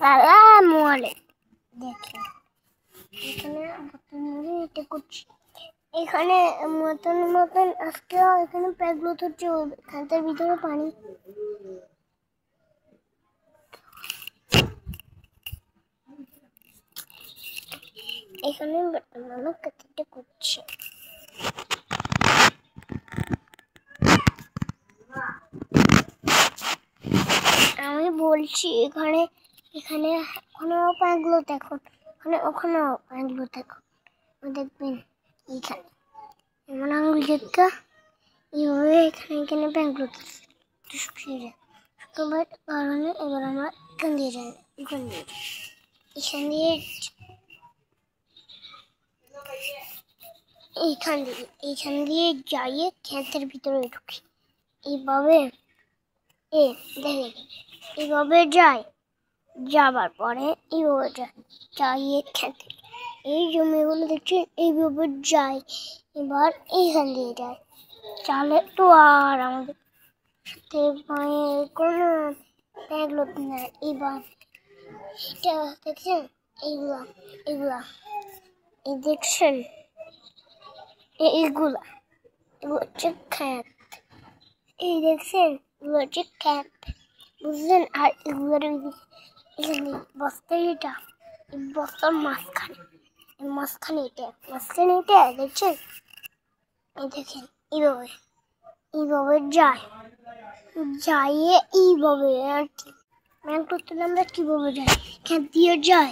আসসালামু আলাইকুম। দেখেন এখানে মতন এটা করছি, এখানে মতন মতন আজকে এখানে প্যাগলো হচ্ছে, খাতার ভিতরে পানি। এখানে মানুষ কাটিটা করছে। আমি বলছি এখানে এখানে ওখানেও প্যাগলো দেখুন, ওখানেও প্যাগলো দেখুন, দেখবেন এইখানে এমন আঙুল দেখা এইভাবে এখানে প্যাগলো শুকিয়ে যায়। শুকাবার কারণে এবার আমরা এখান দিয়ে যাই, এখান দিয়ে যাইয়ে ক্ষেতের ভিতরে ঢুকি। এইভাবে দেখেন এইভাবে যাবার পরে এইভাবে যাইয়ে খেতে, এই জমিগুলো দেখছেন এইভাবে যায়। এবার এইখান দিয়ে যায়, চালে তো আর আমাদের সাথে কোনো প্যাগলো নেই। এবার এটা দেখছেন এগুলা এই দেখছেন এগুলা হচ্ছে খ্যাত, এই দেখছেন এগুলো হচ্ছে খ্যাত, বুঝলেন? আর এগুলোর এখানে বস্তা, এটা এই বস্তার মাঝখানে এটা দেখছেন, এই দেখেন এইভাবে যাইয়ে এইভাবে আর কি ম্যান করতে আমরা কিভাবে যাই, খেত দিয়ে যায়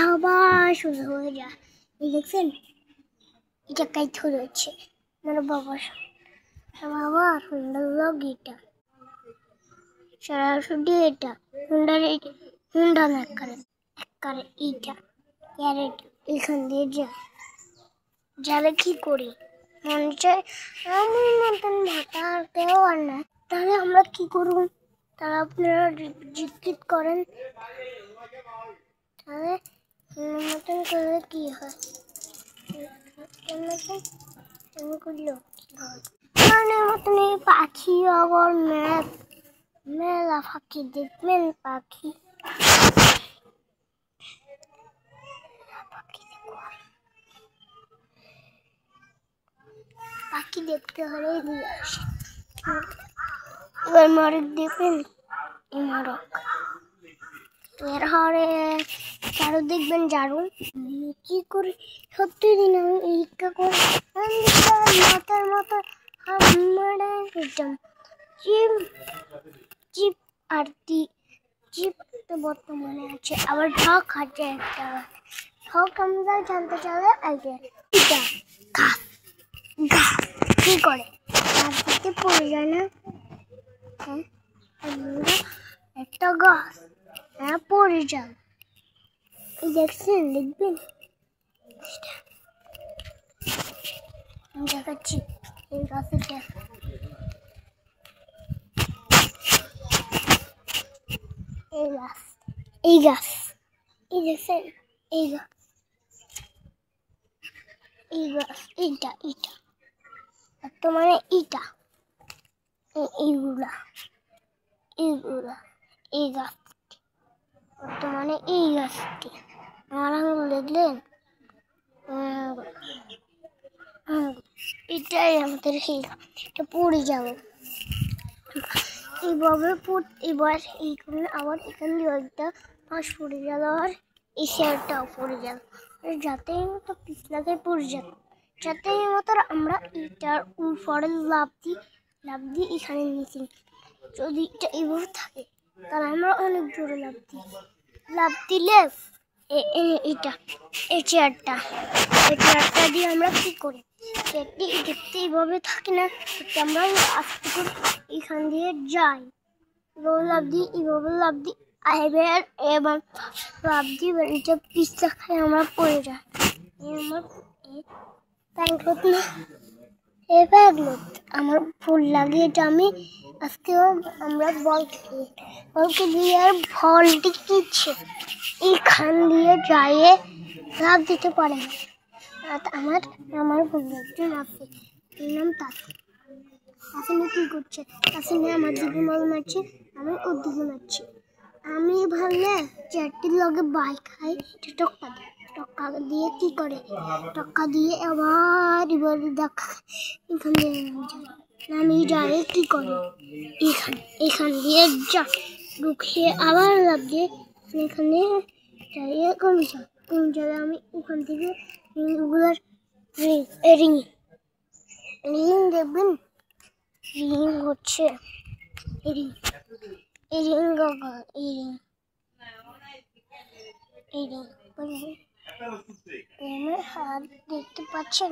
আবার সোজা হয়ে যায়। এই দেখছেন এটা কাইট হয়ে যাচ্ছে মানে বাবা হুন্ডার লগ, এটা সরাসরি এটা হুন্ডা না করে এইটা ক্যারেট এখান দিয়ে যাবে কি করি মনে চায় আমার মতন মাথা আর কেউ আর না, তাহলে আমরা কি করব? তারা আপনারা জিজ্ঞেস করেন, তাহলে মতন করলে কি হয়? করলেও কি হয়? মতন এই পাখি আবার মেলা পাখি দেখবেন, পাখি দেখতে হলে দিয়ে আসে। এবার মরক দেখবেন, এই মরক এর হরে ঝাড়ু দেখবেন, ঝাড়ু কি করে সত্যি দিন আমি ইচ্ছা করে মাথার মতো চিপ আর চিপ তো বর্তমানে আছে, আবার ঢক আছে একটা ঢক, আমরা জানতে চাইলে কি করে গাছতে পড়ে যায় না? হ্যাঁ একটা গাছ পড়ে যান, দেখছেন দেখবেন দেখাচ্ছি এই গাছের এই গাছ এই দেখছেন এইটা বর্তমানে এইগুলা এই গাছটি বর্তমানে এই গাছটি আমার আঙুল দেখলেন, এটাই আমাদের এটা পড়ে যাবে এইভাবে এবার আবার এখান দিয়ে একটা পাশ পড়ে গেল, আর এই শেয়ারটাও পড়ে গেল, যাতে মতো পিছলাকে পড়ে যেত, যাতে মতো আমরা এটার উপরে লাভ দিই এখানে নিচে। যদি এটা এইভাবে থাকে তাহলে আমরা অনেক জোরে লাভ দিলে এটা এই চেয়ারটা দিয়ে আমরা কি করি, চেয়ারটি দেখতে এইভাবে থাকে না, আমরা আস্তে করে এখান দিয়ে যাই, লাভ দিই এইভাবে লাভ দিই এবার লাভ দিই, এবার এটা পিছলা খাই আমরা পড়ে যাই। আমার আমার ফুল লাগে, এটা আমি আজকেও আমরা বলকে দিয়ে আর ফলটি কিচ্ছে এইখান দিয়ে যাইয়ে লাভ দিতে পারে না। আমার বন্ধু একজন আছে, নাম তাসিনে কি করছে, তাসিনে আমার দিকে মারছে, আমি ওর দিকে মারছি, আমি ভাবলে চারটির লগে বাই খায়, টক্কা দেয়। টক্কা দিয়ে কি করে? টক্কা দিয়ে আবার এবার দেখা এখান দিয়ে নামি যায় কি করে? এখান দিয়ে যা ঢুকিয়ে আবার লাভ দিয়ে এখানে যাইয়ে কমে যায়। আমি ওখান থেকে রিংগুলার রিং রিং দেখবেন, রিং হচ্ছে রিং হাত দেখতে পাচ্ছেন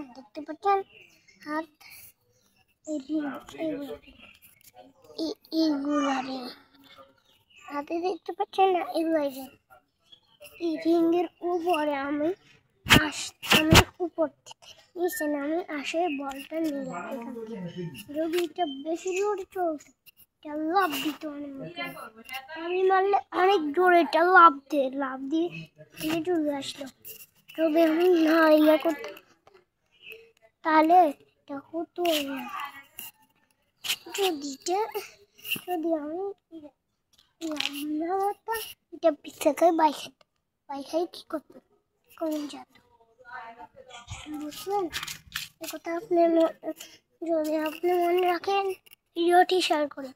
হাত এইগুলা রিং হাতে দেখতে পাচ্ছেন না? এগুলাই রিং। এই রিং এর উপরে আমি উপর থেকে নিচে নামে আসে বলটা নিলাম এখান থেকে। যদি এটা বেশি জোরে চলতো লাভ দিত অনেক, আমি মারলে অনেক জোরে এটা লাভ দিয়ে চলে আসলো। যদি আমি না ইয়ে করতাম তাহলে এটা হতো না। যদি আমি না মারতাম এটা পিছিয়ে খাই বাই খাই কি করতো কমে যেত, বুঝলেন? এ কথা যদি আপনি মনে রাখেন ভিডিওটি শেয়ার করেন।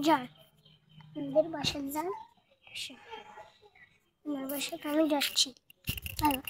যান আমাদের বাসায় যান, আমার বাসায় আমি যাচ্ছি। ভালো।